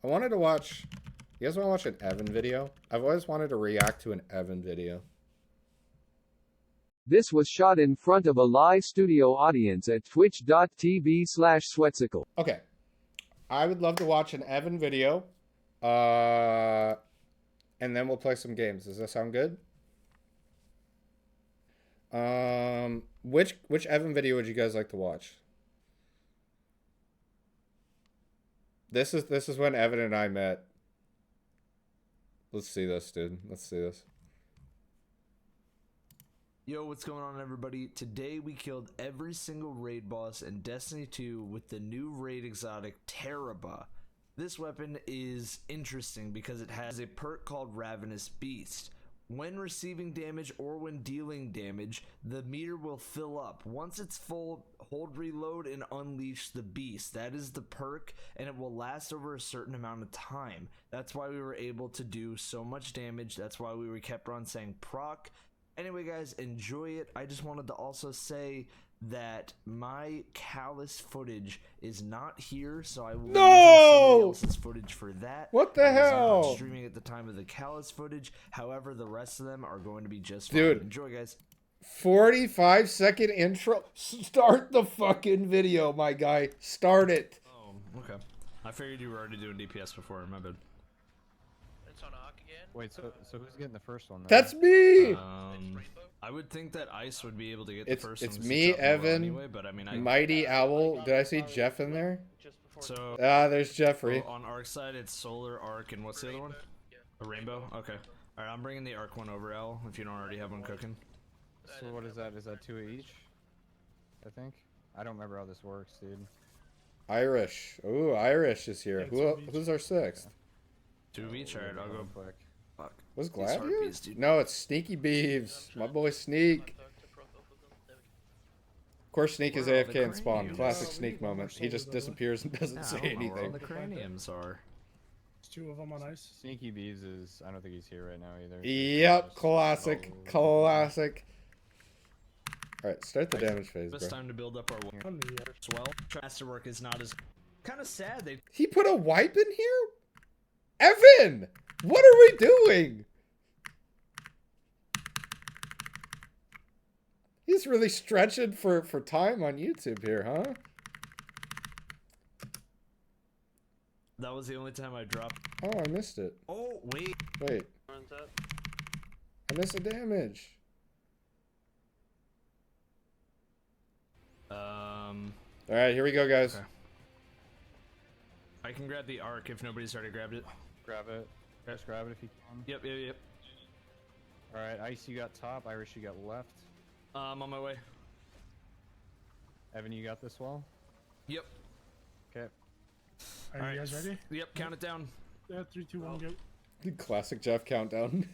I wanted to watch... You guys want to watch an Evan video? I've always wanted to react to an Evan video. This was shot in front of a live studio audience at twitch.tv/Sweatcicle. Okay. I would love to watch an Evan video. And then we'll play some games. Does that sound good? Which Evan video would you guys like to watch? This is when Evan and I met. Let's see this, dude. Let's see this. Yo, what's going on, everybody? Today we killed every single raid boss in Destiny 2 with the new raid exotic TARRABAH. This weapon is interesting because it has a perk called Ravenous Beast. When receiving damage or when dealing damage, the meter will fill up. Once it's full, hold reload and unleash the beast. That is the perk, and it will last over a certain amount of time. That's why we were able to do so much damage. That's why we kept on saying proc. Anyway, guys, enjoy it. I just wanted to also say that my Callus footage is not here, so I will be using somebody else's footage for that. What the hell? Not streaming at the time of the Callus footage. However, the rest of them are going to be just fine. Dude, enjoy, guys. 45-second intro. Start the fucking video, my guy. Start it. Oh, okay. I figured you were already doing DPS before. My bad. It's on Ark again. Wait, so who's getting the first one then? That's me. I would think that Ice would be able to get the first one. It's me, Evan, anyway, but I mean, Mighty Owl. Did I see Jeff in there? So there's Jeffrey. on Arc side, it's Solar, Arc, and what's the other one? A Rainbow? Okay. Alright, I'm bringing the Arc one over, Al, if you don't already have one cooking. So what is that? Is that 2 each? I think. I don't remember how this works, dude. Irish. Ooh, Irish is here. Who's our sixth? 2 of each? Alright, I'll go. Quick. Fuck. Was Glad here? Harpies, dude. No, it's Sneaky Beeves. My boy Sneak. Of course, Sneak is AFK and spawn. Classic Sneak moment. He just disappears and doesn't say anything. Where all the craniums are. There's 2 of them on ice. Sneaky Bees is... I don't think he's here right now either. Yep, classic. Classic. Alright, start the damage phase, Best bro. time to build up our swell. Masterwork is not as... Kind of sad. He put a wipe in here? Evan! What are we doing? He's really stretching for time on YouTube here, huh? That was the only time I dropped. Oh, I missed it. Oh, wait. Wait. I missed the damage. Alright, here we go, guys. Okay. I can grab the Arc if nobody's already grabbed it. Grab it. Just grab it if you can. Yep. Alright, Ice, you got top. Irish, you got left. I'm on my way. Evan, you got this wall? Yep. Okay. Are you guys ready? Yep, count it down. Yeah, 3, 2, 1, go. Classic Jeff countdown.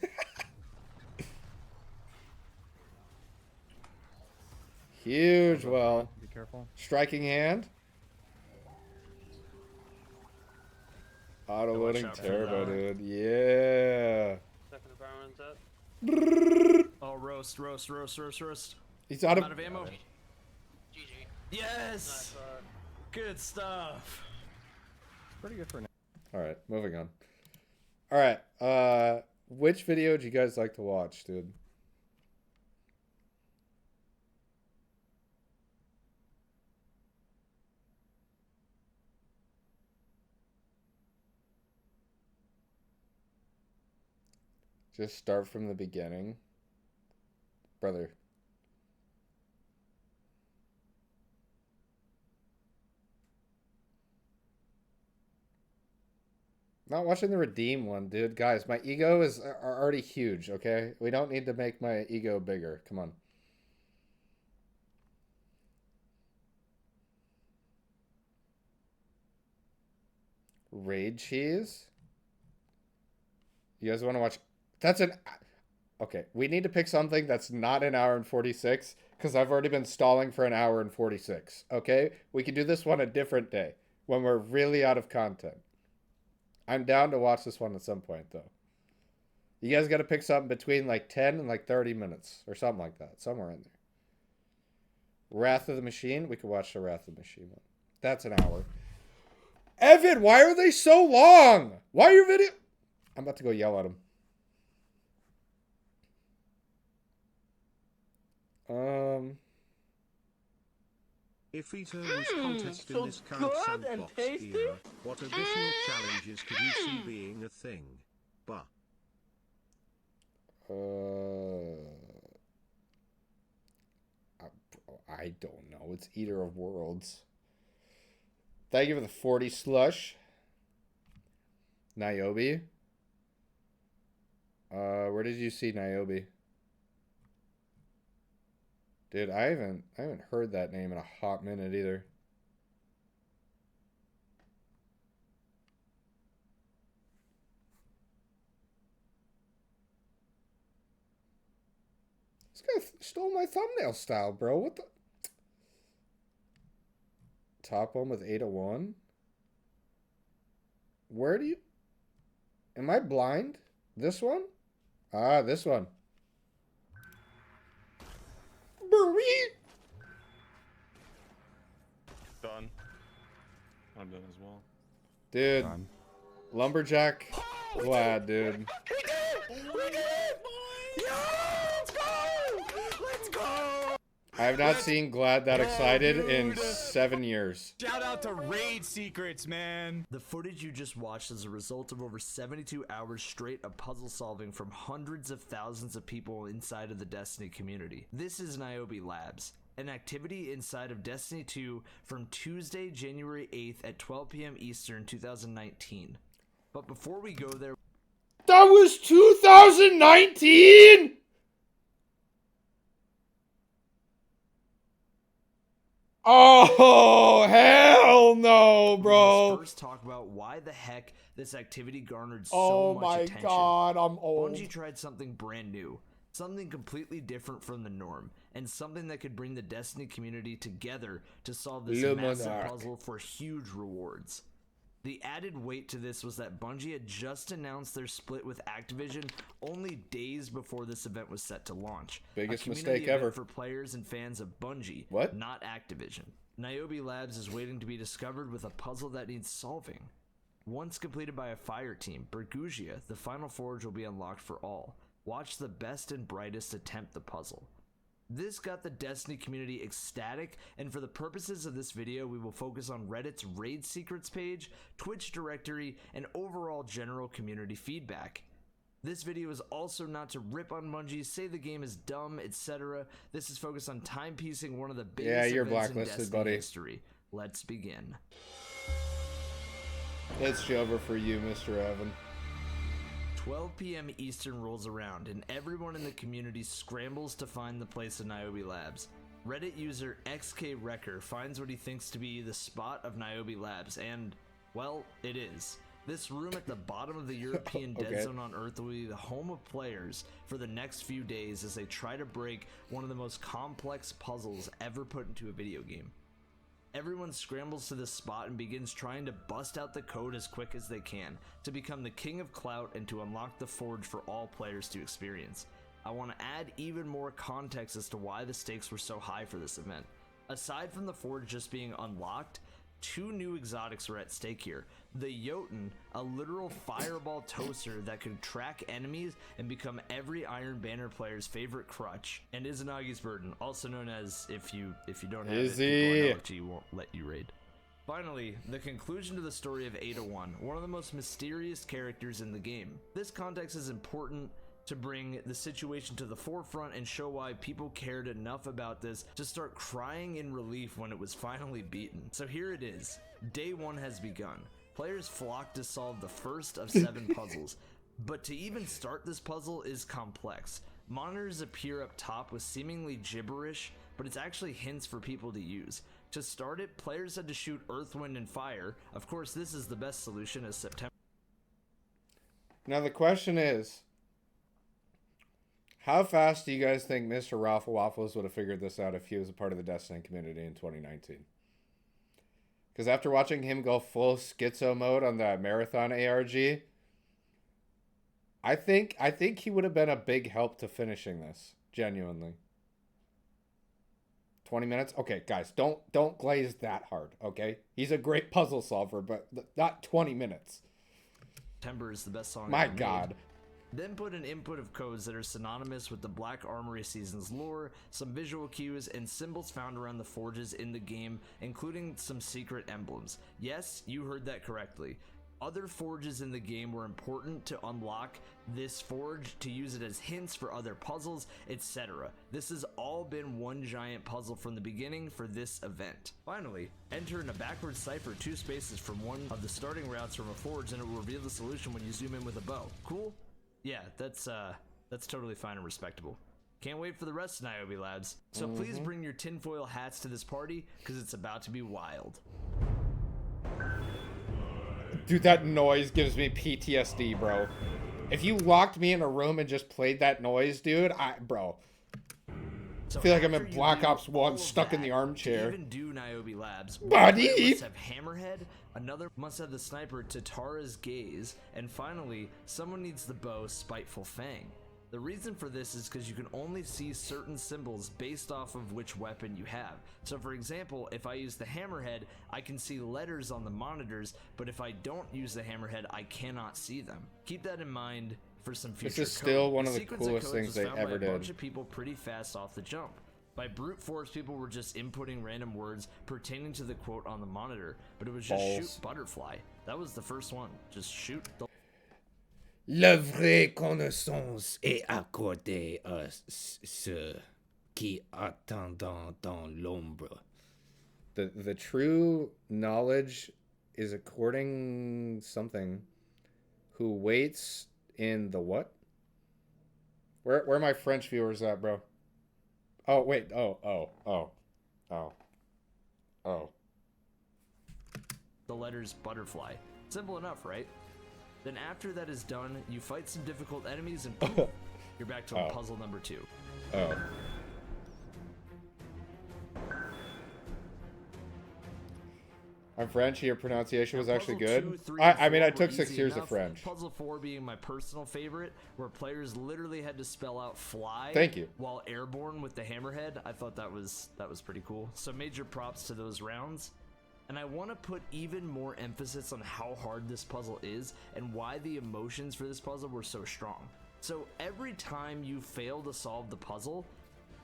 Huge well. Be careful. Striking hand. Auto loading TARRABAH, dude. Yeah. Second environment up. Oh, roast. He's out of ammo. GG. Yes! Nice, Good stuff. Pretty good for now. Alright, moving on. Alright, which video do you guys like to watch, dude? Just start from the beginning. Brother. Not watching the Redeem one, dude. Guys, my ego is already huge, okay? We don't need to make my ego bigger. Come on. Raid cheese? You guys want to watch... That's an... Okay, we need to pick something that's not an hour and 46, because I've already been stalling for an hour and 46, okay? We can do this one a different day, when we're really out of content. I'm down to watch this one at some point, though. You guys got to pick something between, like, 10 and, like, 30 minutes, or something like that, somewhere in there. Wrath of the Machine? We could watch the Wrath of the Machine one. That's an hour. Evan, why are they so long? Why are your video... I'm about to go yell at him. If Ito was contest in this current sandbox era, what additional challenges could you see being a thing? Bah. I don't know. It's Eater of Worlds. Thank you for the 40 slush. Niobe. Where did you see Niobe? Dude, I haven't heard that name in a hot minute either. This guy stole my thumbnail style, bro. What the? Top one with 801. Where do you... Am I blind? This one? Ah, this one. Done. I'm done as well. Dude. Done. Lumberjack. Glad, dude. I have not seen Glad that excited in 7 years. Shout out to Raid Secrets, man. The footage you just watched is a result of over 72 hours straight of puzzle solving from hundreds of thousands of people inside of the Destiny community. This is Niobe Labs, an activity inside of Destiny 2 from Tuesday, January 8th at 12 p.m. Eastern 2019. But before we go there... That was 2019?! Oh, hell no, bro. Let's first talk about why the heck this activity garnered so much attention. Oh my god, I'm old. Bungie tried something brand new, something completely different from the norm, and something that could bring the Destiny community together to solve this massive puzzle for huge rewards. The added weight to this was that Bungie had just announced their split with Activision only days before this event was set to launch. Biggest a mistake ever for players and fans of Bungie, What? not Activision. Niobe Labs is waiting to be discovered with a puzzle that needs solving. Once completed by a fire team, Bergusia, the final forge, will be unlocked for all. Watch the best and brightest attempt the puzzle. This got the Destiny community ecstatic, and for the purposes of this video, we will focus on Reddit's Raid Secrets page, Twitch directory, and overall general community feedback. This video is also not to rip on Bungie, say the game is dumb, etc. This is focused on time-piecing one of the biggest you're events in blacklisted, Destiny buddy. history. Let's begin. It's over for you, Mr. Evan. 12 p.m. Eastern rolls around, and everyone in the community scrambles to find the place of Niobe Labs. Reddit user XKWrecker finds what he thinks to be the spot of Niobe Labs, and, well, it is. This room at the bottom of the European dead zone on Earth will be the home of players for the next few days as they try to break one of the most complex puzzles ever put into a video game. Everyone scrambles to this spot and begins trying to bust out the code as quick as they can to become the king of clout and to unlock the forge for all players to experience. I want to add even more context as to why the stakes were so high for this event. Aside from the forge just being unlocked, two new exotics are at stake here. The Jotun, a literal fireball toaster that could track enemies and become every Iron Banner player's favorite crutch, and Izanagi's Burden, also known as if you don't have it, people won't let you raid. Finally, the conclusion to the story of 801, one of the most mysterious characters in the game. This context is important to bring the situation to the forefront and show why people cared enough about this to start crying in relief when it was finally beaten. So here it is. Day one has begun. Players flock to solve the first of 7 puzzles, but to even start this puzzle is complex. Monitors appear up top with seemingly gibberish, but it's actually hints for people to use. To start it, players had to shoot Earth, Wind, and Fire. Of course, this is the best solution as September. Now the question is, how fast do you guys think Mr. Raffle Waffles would have figured this out if he was a part of the Destiny community in 2019? Because after watching him go full schizo mode on that marathon ARG, I think he would have been a big help to finishing this, genuinely. 20 minutes? Okay, guys, don't glaze that hard, okay? He's a great puzzle solver, but not 20 minutes. September is the best song My ever made. God. Then put an input of codes that are synonymous with the Black Armory Season's lore, some visual cues, and symbols found around the forges in the game, including some secret emblems. Yes, you heard that correctly. Other forges in the game were important to unlock this forge, to use it as hints for other puzzles, etc. This has all been one giant puzzle from the beginning for this event. Finally, enter in a backwards cipher 2 spaces from one of the starting routes from a forge, and it will reveal the solution when you zoom in with a bow. Cool? Yeah, that's totally fine and respectable. Can't wait for the rest of Niobe Labs. So please bring your tinfoil hats to this party, because it's about to be wild. Dude, that noise gives me PTSD, bro. If you locked me in a room and just played that noise, dude, bro. So I feel like I'm after in you Black do Ops 1 all of stuck in that, the to armchair. even do Niobe Labs, one Buddy! player must have Hammerhead, another must have the sniper to Tara's Gaze, and finally, someone needs the bow Spiteful Fang. The reason for this is because you can only see certain symbols based off of which weapon you have. So for example, if I use the Hammerhead, I can see letters on the monitors, but if I don't use the Hammerhead, I cannot see them. Keep that in mind for some future This is still code. one of the sequence of coolest codes things was they found ever by a bunch did. of people pretty fast off the jump. By brute force, people were just inputting random words pertaining to the quote on the monitor, but it was just Balls. shoot butterfly. That was the first one. Just shoot the La vraie connaissance est accordée à ceux qui attendent dans l'ombre. The true knowledge is according something who waits in the what? Where are my French viewers at, bro? Oh, wait. Oh. the letters butterfly. Simple enough, right? Then after that is done, you fight some difficult enemies and poof, you're back to puzzle number 2. Oh. I'm French. Your pronunciation was actually Puzzle good. 2, 3, I and mean, 4 I took were 6 easy years enough. of French. Puzzle 4 being my personal favorite, where players literally had to spell out fly Thank you. while airborne with the hammerhead. I thought that was pretty cool. So major props to those rounds. And I want to put even more emphasis on how hard this puzzle is and why the emotions for this puzzle were so strong. So every time you fail to solve the puzzle,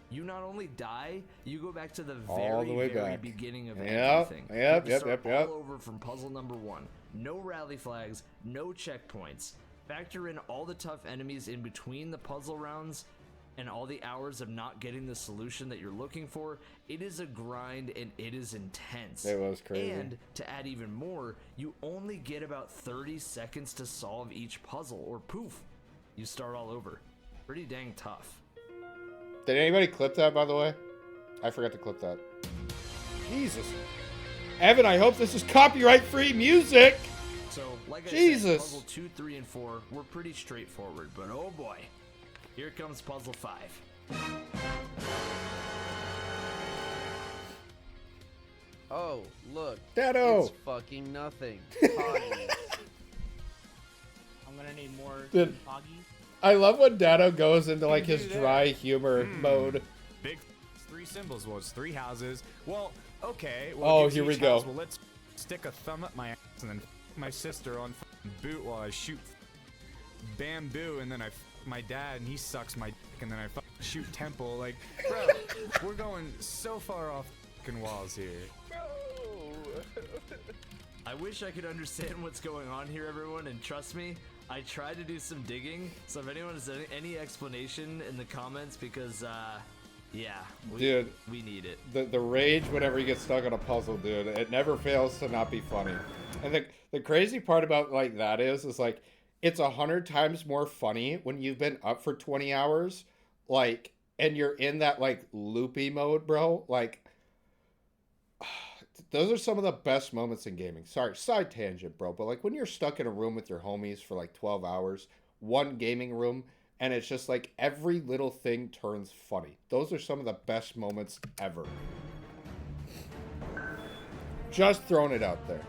you not only die, you go back to the All the way very back. beginning of Yep, everything. yep, You have to yep, start yep. all over from puzzle number 1. No rally flags, no checkpoints. Factor in all the tough enemies in between the puzzle rounds and all the hours of not getting the solution that you're looking for. It is a grind and it is intense. It was crazy. And to add even more, you only get about 30 seconds to solve each puzzle, or poof, you start all over. Pretty dang tough. Did anybody clip that, by the way? I forgot to clip that. Jesus. Evan, I hope this is copyright-free music! So, like I Jesus. said, puzzle 2, 3, and 4 were pretty straightforward, but oh boy, here comes puzzle 5. Oh, look. Dado! It's fucking nothing. I'm gonna need more Dude. Poggies. I love when Dado goes into like his do that. dry humor mode. Big 3 symbols was 3 houses. Well, okay. Oh, Well, gives here each we go. house, well, let's stick a thumb up my ass and then my sister on boot while I shoot bamboo, and then I my dad and he sucks my dick, and then I shoot temple. Like, bro, we're going so far off walls here. I wish I could understand what's going on here, everyone, and trust me, I tried to do some digging, so if anyone has any explanation in the comments, because, yeah, Dude. we need it. The rage whenever you get stuck on a puzzle, dude, it never fails to not be funny. And the crazy part about like that is like, it's 100 times more funny when you've been up for 20 hours, like, and you're in that like loopy mode, bro. Like, those are some of the best moments in gaming. Sorry, side tangent, bro. But like when you're stuck in a room with your homies for like 12 hours, one gaming room, and it's just like every little thing turns funny. Those are some of the best moments ever. Just throwing it out there.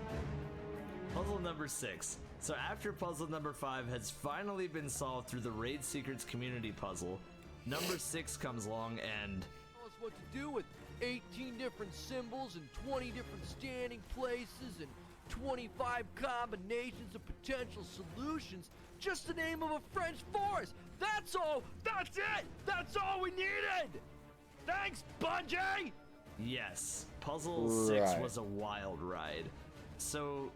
Puzzle number 6. So after puzzle number 5 has finally been solved through the Raid Secrets community puzzle, number 6 comes along and... Tell us what to do with 18 different symbols and 20 different standing places and 25 combinations of potential solutions, just the name of a French forest. That's all. That's it. That's all we needed. Thanks, Bungie. Yes, Puzzle 6 Right. was a wild ride. So,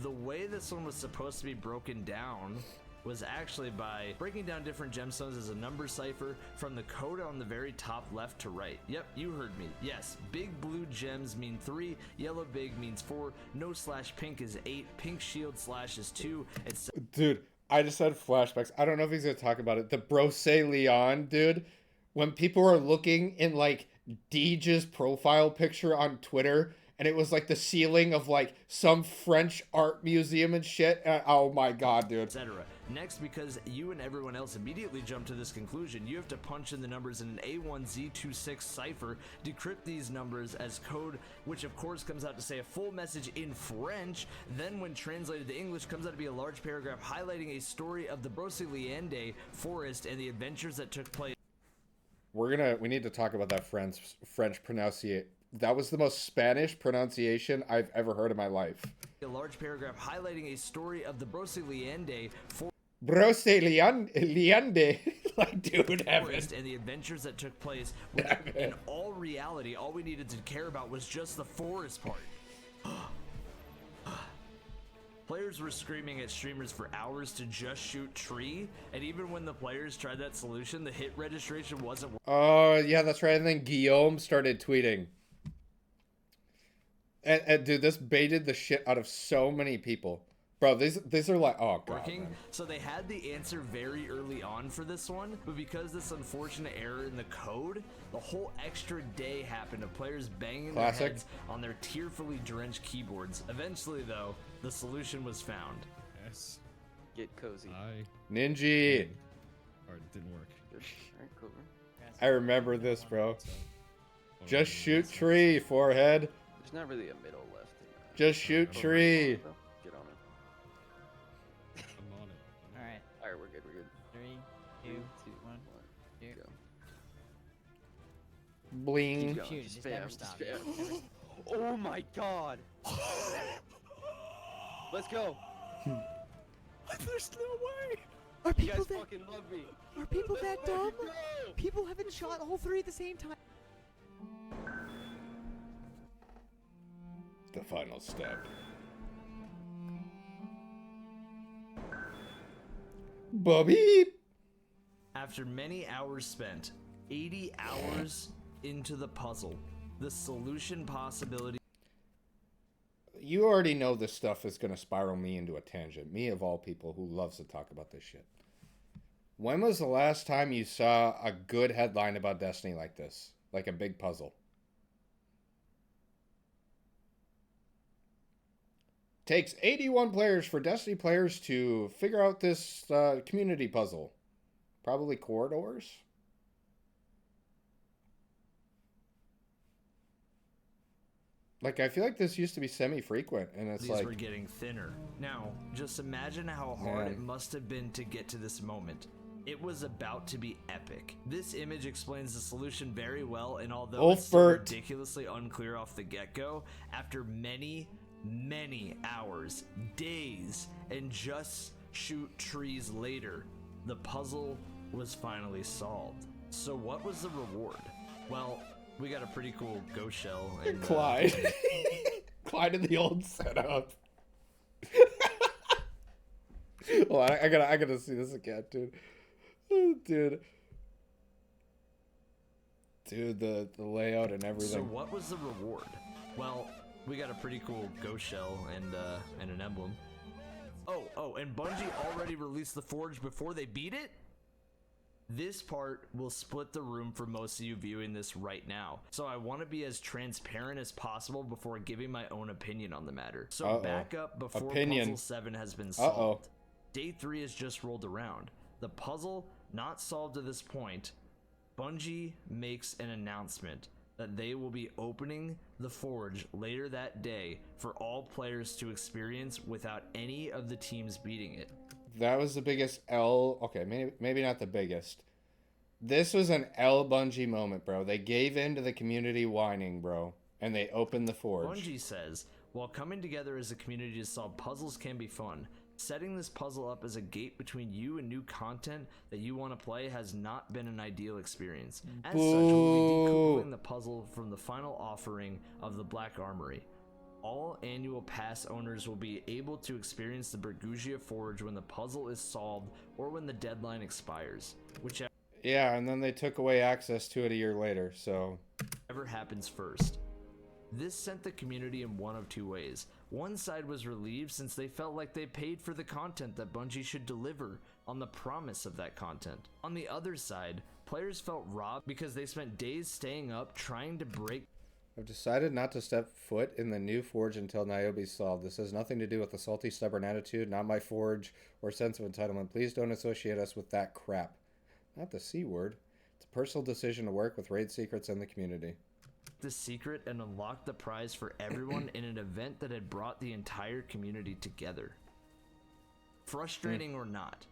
the way this one was supposed to be broken down was actually by breaking down different gemstones as a number cipher from the code on the very top left to right. Yep, you heard me. Yes, big blue gems mean 3, yellow big means 4, no slash pink is 8, pink shield slash is 2, it's... Dude, I just had flashbacks. I don't know if he's gonna talk about it. The Brose Leon, dude. When people are looking in like Deej's profile picture on Twitter, and it was like the ceiling of like some French art museum and shit. Oh my god, dude. etc. Next, because you and everyone else immediately jumped to this conclusion, you have to punch in the numbers in an A1Z26 cipher, decrypt these numbers as code, which of course comes out to say a full message in French. Then when translated to English, comes out to be a large paragraph highlighting a story of the Brocéliande forest and the adventures that took place. We need to talk about that French pronunciation. That was the most Spanish pronunciation I've ever heard in my life. A large paragraph highlighting a story of the Brocéliande forest. Brocéliande. Like, dude, heaven. And the adventures that took place. When in all reality, all we needed to care about was just the forest part. Players were screaming at streamers for hours to just shoot tree, and even when the players tried that solution, the hit registration wasn't working. Oh, yeah, that's right. And then Guillaume started tweeting. And dude, this baited the shit out of so many people. Bro, these are like, oh god. Man. So they had the answer very early on for this one, but because this unfortunate error in the code, the whole extra day happened of players banging their heads on their tearfully drenched keyboards. Eventually, though, the solution was found. Yes. Get cozy. Ninja. Or it didn't work. Alright, cool. I remember this, bro. Just shoot tree, forehead. There's not really a middle left. Just shoot tree. Get on it. I'm on it. Alright. Alright, we're good, we're good. 3, 2, 1, Go. Bling. Keep going. Shoot, Just just never spam, stop. just spam. Oh my god! Let's go! There's no way! Are You people guys that fucking love me! are people Let's that fucking dumb? go! People haven't shot all 3 at the same time. The final step. Bobby. After many hours spent, 80 hours into the puzzle, the solution possibility. You already know this stuff is going to spiral me into a tangent. Me, of all people, who loves to talk about this shit. When was the last time you saw a good headline about Destiny like this? Like a big puzzle? Takes 81 players for Destiny players to figure out this community puzzle. Probably corridors? Like, I feel like this used to be semi-frequent, and it's These like... were getting thinner. Now, just imagine how hard it must have been to get to this moment. It was about to be epic. This image explains the solution very well, and although it's so ridiculously unclear off the get-go, after many hours, days, and just shoot trees later, the puzzle was finally solved. So what was the reward? Well, we got a pretty cool ghost shell and Clyde. Clyde in the old setup. Well, I gotta see this again, dude. Dude, the layout and everything. So what was the reward? Well, we got a pretty cool ghost shell and an emblem. Oh, and Bungie already released the Forge before they beat it? This part will split the room for most of you viewing this right now. So I want to be as transparent as possible before giving my own opinion on the matter. So back up before Puzzle 7 has been solved. Day 3 has just rolled around. The puzzle not solved to this point. Bungie makes an announcement that they will be opening the Forge later that day for all players to experience without any of the teams beating it. That was the biggest L. Okay, maybe not the biggest, This was an L Bungie moment, bro. They gave in to the community whining, bro. And they opened the forge. Bungie says, while coming together as a community to solve puzzles can be fun, setting this puzzle up as a gate between you and new content that you want to play has not been an ideal experience. As such, we'll be decoupling the puzzle from the final offering of the Black Armory. All annual pass owners will be able to experience the Bergusia Forge when the puzzle is solved or when the deadline expires, whichever Yeah, and then they took away access to it a year later, so... happens first. This sent the community in one of two ways. One side was relieved since they felt like they paid for the content that Bungie should deliver on the promise of that content. On the other side, players felt robbed because they spent days staying up trying to break. I've decided not to step foot in the new forge until Niobe's solved. This has nothing to do with the salty, stubborn attitude, not my forge or sense of entitlement. Please don't associate us with that crap. Not the C word. It's a personal decision to work with raid secrets in the community. The secret and unlock the prize for everyone in an event that had brought the entire community together. Frustrating or not,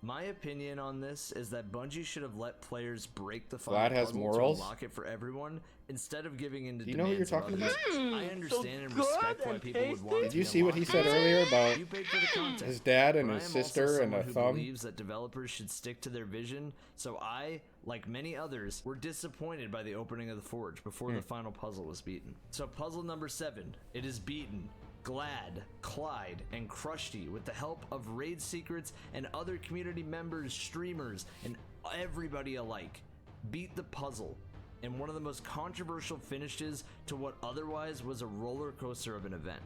my opinion on this is that Bungie should have let players break the final Vlad has puzzle morals? to unlock it for everyone instead of giving in to Do you know what you're demands of talking others. about? I understand and respect why people would want it Did to you be see what he unlocked said easily. earlier about You paid for the content, his dad and but his I am also sister and a someone who thumb? believes that developers should stick to their vision, so I, like many others, were disappointed by the opening of the forge before the final puzzle was beaten. So puzzle number 7, it is beaten. Glad, Clyde, and Krusty, with the help of raid secrets and other community members, streamers, and everybody alike, beat the puzzle in one of the most controversial finishes to what otherwise was a roller coaster of an event.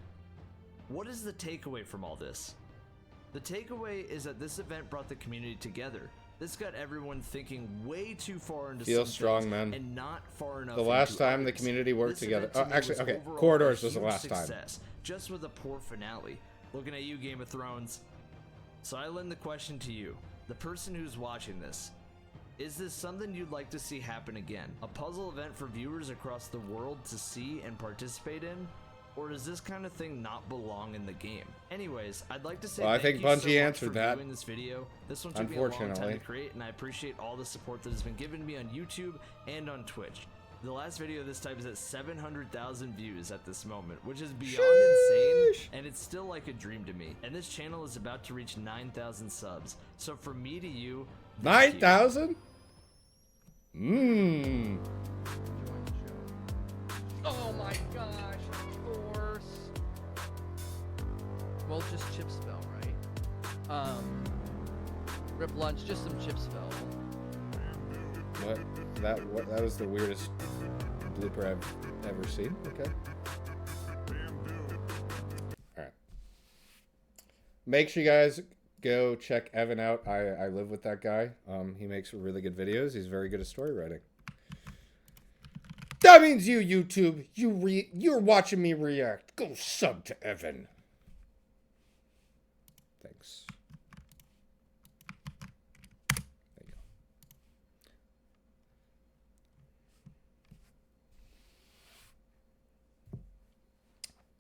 What is the takeaway from all this? The takeaway is that this event brought the community together. This got everyone thinking way too far into Feel some strong, things man. and not far enough The last into time the others. community worked This together. event to me Actually, was okay, overall Corridors a was the huge last time. success, just with a poor finale. Looking at you, Game of Thrones. So I lend the question to you, the person who's watching this. Is this something you'd like to see happen again? A puzzle event for viewers across the world to see and participate in? Or does this kind of thing not belong in the game? Anyways, I'd like to say Well, I thank think you so Bungie much answered for that. viewing this video. This one took me a long time to Unfortunately. create, and I appreciate all the support that has been given to me on YouTube and on Twitch. The last video of this type is at 700,000 views at this moment, which is beyond insane, and it's still like a dream to me. And this channel is about to reach 9,000 subs. So from me to you, thank you. 9,000? Mmm. Oh my gosh, of course. Well, just chip spell, right? Rip lunch, just some chip spell. What? That was the weirdest blooper I've ever seen. Okay. Alright. Make sure you guys go check Evan out. I live with that guy. He makes really good videos. He's very good at story writing. That means you, YouTube, you're watching me react. Go sub to Evan. Thanks. There you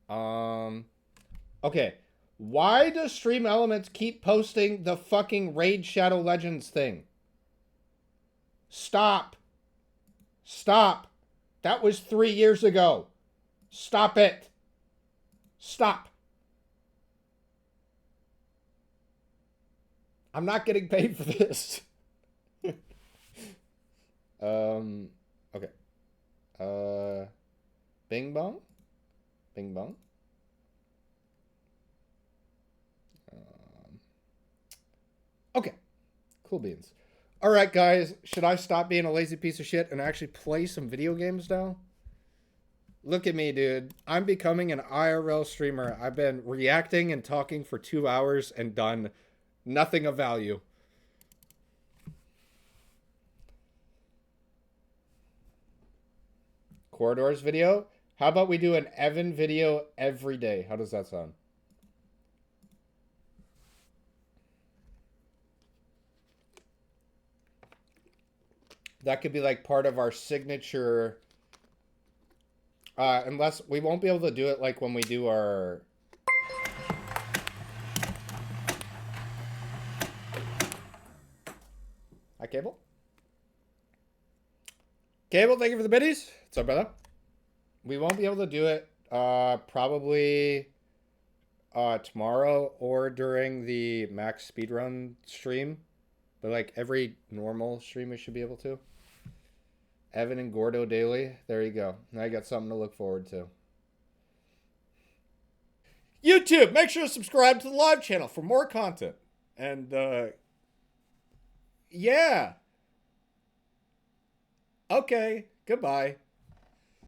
go. Okay. Why does Stream Elements keep posting the fucking Raid Shadow Legends thing? Stop. Stop. That was 3 years ago. Stop it. Stop. I'm not getting paid for this. Okay. Bing bong? Bing bong? Okay. Cool beans. Alright, guys. Should I stop being a lazy piece of shit and actually play some video games now? Look at me, dude. I'm becoming an IRL streamer. I've been reacting and talking for 2 hours and done nothing of value. Corridors video? How about we do an Evan video every day? How does that sound? That could be like part of our signature. Unless we won't be able to do it like when we do our. Hi, Cable. Cable, thank you for the biddies. What's up, brother? We won't be able to do it probably tomorrow or during the max speedrun stream. But like every normal stream we should be able to. Evan and Gordo daily. There you go. Now you got something to look forward to. YouTube, make sure to subscribe to the live channel for more content. And yeah. Okay, goodbye.